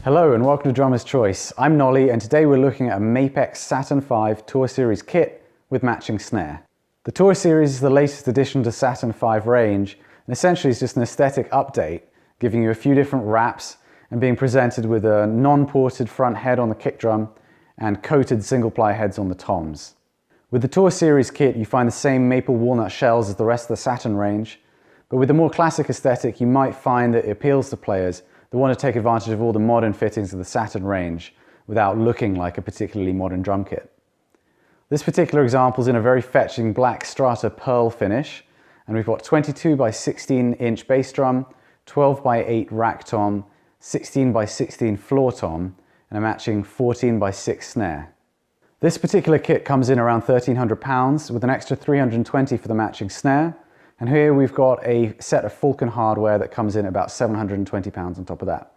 Hello and welcome to Drummer's Choice. I'm Nolly and today we're looking at a Mapex Saturn V Tour Series kit with matching snare. The Tour Series is the latest addition to Saturn V range and essentially is just an aesthetic update, giving you a few different wraps and being presented with a non-ported front head on the kick drum and coated single-ply heads on the toms. With the Tour Series kit you find the same maple walnut shells as the rest of the Saturn range, but with a more classic aesthetic you might find that it appeals to players that want to take advantage of all the modern fittings of the Saturn range without looking like a particularly modern drum kit. This particular example is in a very fetching black strata pearl finish, and we've got 22 by 16 inch bass drum, 12 by 8 rack tom, 16 by 16 floor tom, and a matching 14 by 6 snare. This particular kit comes in around £1,300 with an extra $320 for the matching snare. And here we've got a set of Falcon hardware that comes in at about £720 on top of that.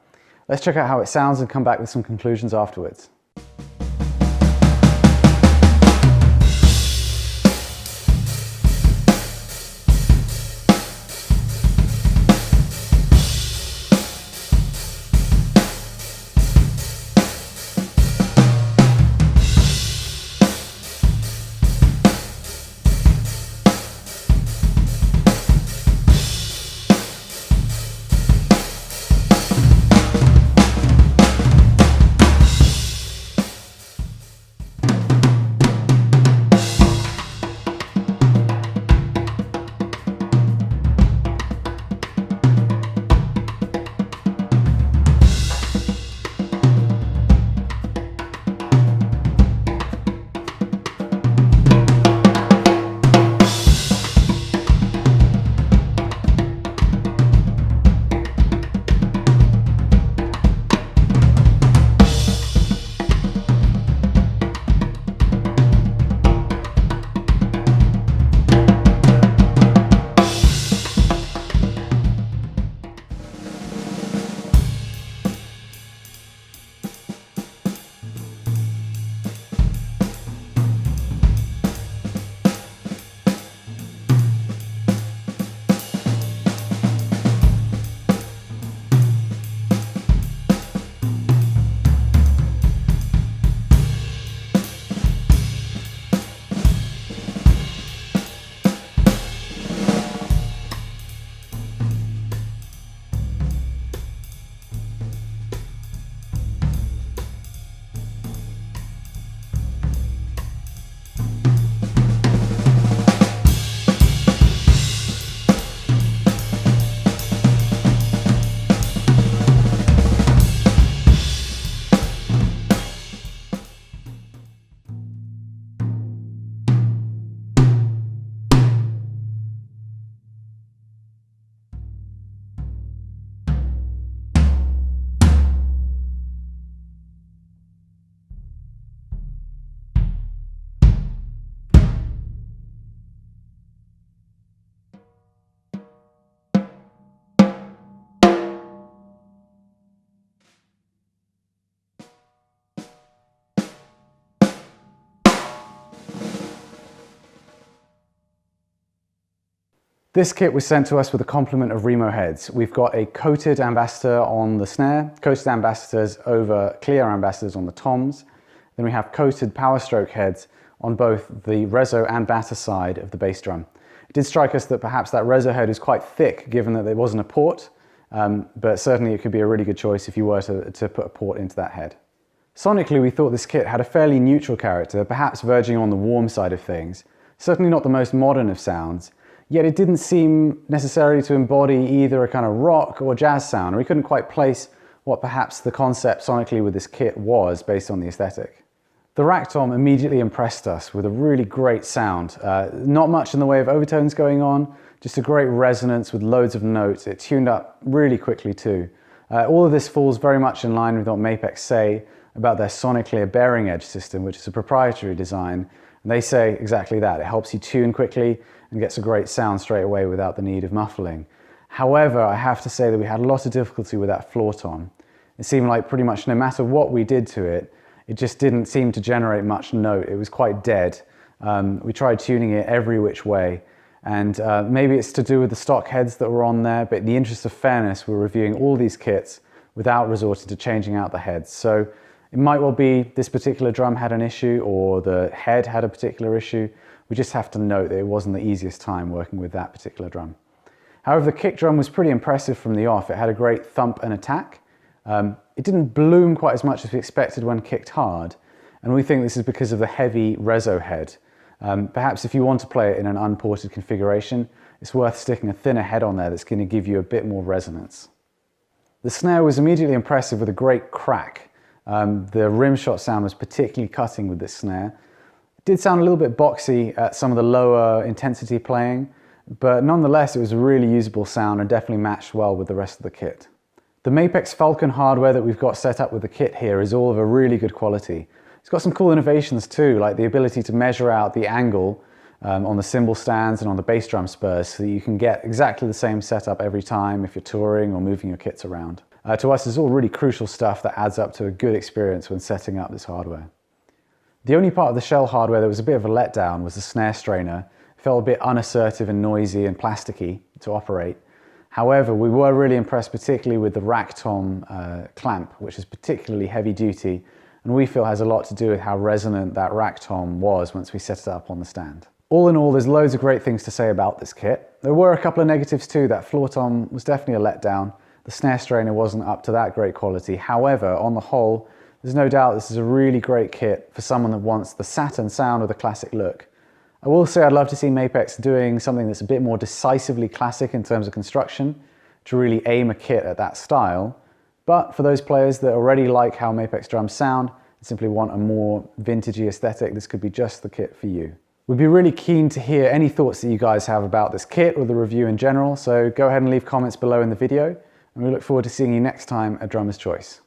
Let's check out how it sounds and come back with some conclusions afterwards. This kit was sent to us with a complement of Remo heads. We've got a coated ambassador on the snare, coated ambassadors over clear ambassadors on the toms. Then we have coated power stroke heads on both the reso and batter side of the bass drum. It did strike us that perhaps that reso head is quite thick given that there wasn't a port, but certainly it could be a really good choice if you were to put a port into that head. Sonically, we thought this kit had a fairly neutral character, perhaps verging on the warm side of things. Certainly not the most modern of sounds, yet it didn't seem necessarily to embody either a kind of rock or jazz sound, or we couldn't quite place what perhaps the concept sonically with this kit was based on the aesthetic. The rack tom immediately impressed us with a really great sound. Not much in the way of overtones going on, just a great resonance with loads of notes. It tuned up really quickly too. All of this falls very much in line with what Mapex say about their Soniclear bearing edge system, which is a proprietary design. And they say exactly that. It helps you tune quickly and gets a great sound straight away without the need of muffling. However, I have to say that we had a lot of difficulty with that floor tom. It seemed like pretty much no matter what we did to it, it just didn't seem to generate much note. It was quite dead. We tried tuning it every which way, and maybe it's to do with the stock heads that were on there, but in the interest of fairness, we're reviewing all these kits without resorting to changing out the heads. So it might well be this particular drum had an issue or the head had a particular issue. We just have to note that it wasn't the easiest time working with that particular drum. However, the kick drum was pretty impressive from the off. It had a great thump and attack. It didn't bloom quite as much as we expected when kicked hard, and we think this is because of the heavy reso head. Perhaps if you want to play it in an unported configuration, it's worth sticking a thinner head on there that's going to give you a bit more resonance. The snare was immediately impressive with a great crack. The rim shot sound was particularly cutting with this snare. It did sound a little bit boxy at some of the lower intensity playing, but nonetheless it was a really usable sound and definitely matched well with the rest of the kit. The Mapex Falcon hardware that we've got set up with the kit here is all of a really good quality. It's got some cool innovations too, like the ability to measure out the angle on the cymbal stands and on the bass drum spurs so that you can get exactly the same setup every time if you're touring or moving your kits around. To us, it's all really crucial stuff that adds up to a good experience when setting up this hardware. The only part of the shell hardware that was a bit of a letdown was the snare strainer. It felt a bit unassertive and noisy and plasticky to operate. However, we were really impressed particularly with the rack tom clamp, which is particularly heavy duty, and we feel has a lot to do with how resonant that rack tom was once we set it up on the stand. All in all, there's loads of great things to say about this kit. There were a couple of negatives too. That floor tom was definitely a letdown. The snare strainer wasn't up to that great quality. However, on the whole, there's no doubt this is a really great kit for someone that wants the Saturn sound with a classic look. I will say I'd love to see Mapex doing something that's a bit more decisively classic in terms of construction, to really aim a kit at that style. But for those players that already like how Mapex drums sound and simply want a more vintagey aesthetic, this could be just the kit for you. We'd be really keen to hear any thoughts that you guys have about this kit or the review in general, so go ahead and leave comments below in the video, and we look forward to seeing you next time at Drummer's Choice.